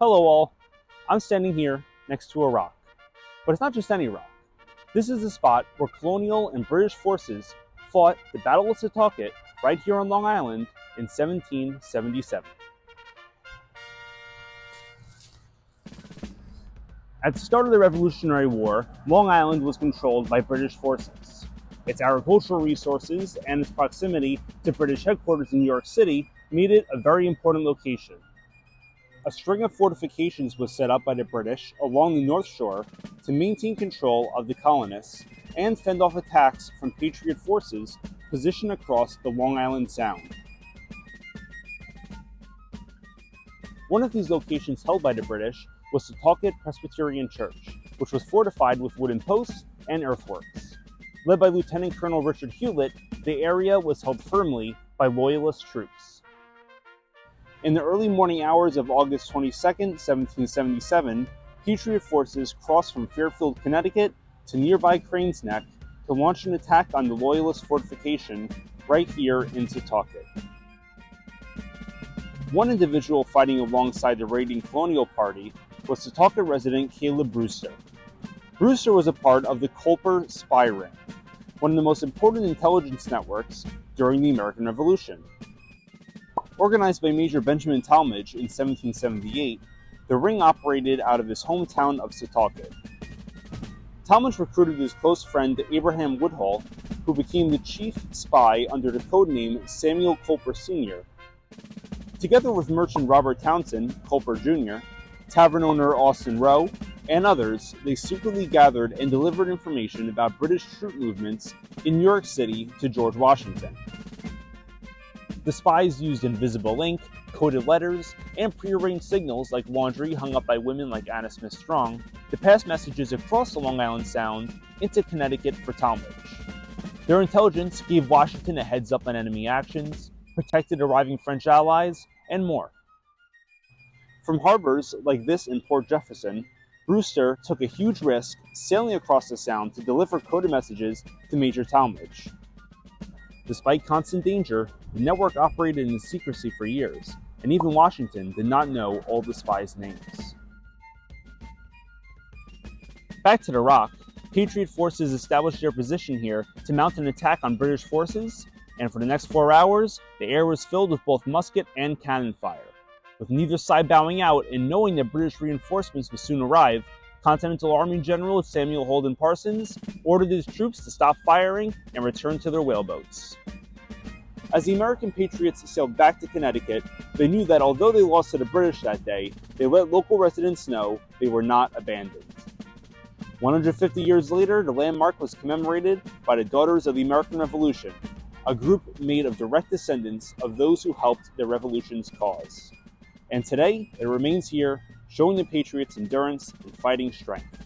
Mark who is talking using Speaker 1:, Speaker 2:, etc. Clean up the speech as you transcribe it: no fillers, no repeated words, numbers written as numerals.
Speaker 1: Hello all, I'm standing here next to a rock. But it's not just any rock. This is the spot where colonial and British forces fought the Battle of Setauket right here on Long Island in 1777. At the start of the Revolutionary War, Long Island was controlled by British forces. Its agricultural resources and its proximity to British headquarters in New York City made it a very important location. A string of fortifications was set up by the British along the North Shore to maintain control of the colonists and fend off attacks from Patriot forces positioned across the Long Island Sound. One of these locations held by the British was Setauket Presbyterian Church, which was fortified with wooden posts and earthworks. Led by Lieutenant Colonel Richard Hewlett, the area was held firmly by Loyalist troops. In the early morning hours of August 22, 1777, Patriot forces crossed from Fairfield, Connecticut to nearby Crane's Neck to launch an attack on the Loyalist fortification right here in Setauket. One individual fighting alongside the raiding colonial party was Setauket resident Caleb Brewster. Brewster was a part of the Culper Spy Ring, one of the most important intelligence networks during the American Revolution. Organized by Major Benjamin Talmadge in 1778, the ring operated out of his hometown of Setauket. Talmadge recruited his close friend Abraham Woodhull, who became the chief spy under the codename Samuel Culper Sr. Together with merchant Robert Townsend, Culper Jr., tavern owner Austin Rowe, and others, they secretly gathered and delivered information about British troop movements in New York City to George Washington. The spies used invisible ink, coded letters, and prearranged signals like laundry hung up by women like Anna Smith Strong to pass messages across the Long Island Sound into Connecticut for Talmadge. Their intelligence gave Washington a heads up on enemy actions, protected arriving French allies, and more. From harbors like this in Port Jefferson, Brewster took a huge risk sailing across the Sound to deliver coded messages to Major Talmadge. Despite constant danger, the network operated in secrecy for years, and even Washington did not know all the spies' names. Back to the Rock, Patriot forces established their position here to mount an attack on British forces, and for the next 4 hours, the air was filled with both musket and cannon fire. With neither side bowing out and knowing that British reinforcements would soon arrive, Continental Army General Samuel Holden Parsons ordered his troops to stop firing and return to their whaleboats. As the American Patriots sailed back to Connecticut, they knew that although they lost to the British that day, they let local residents know they were not abandoned. 150 years later, the landmark was commemorated by the Daughters of the American Revolution, a group made of direct descendants of those who helped the Revolution's cause. And today, it remains here, showing the Patriots' endurance and fighting strength.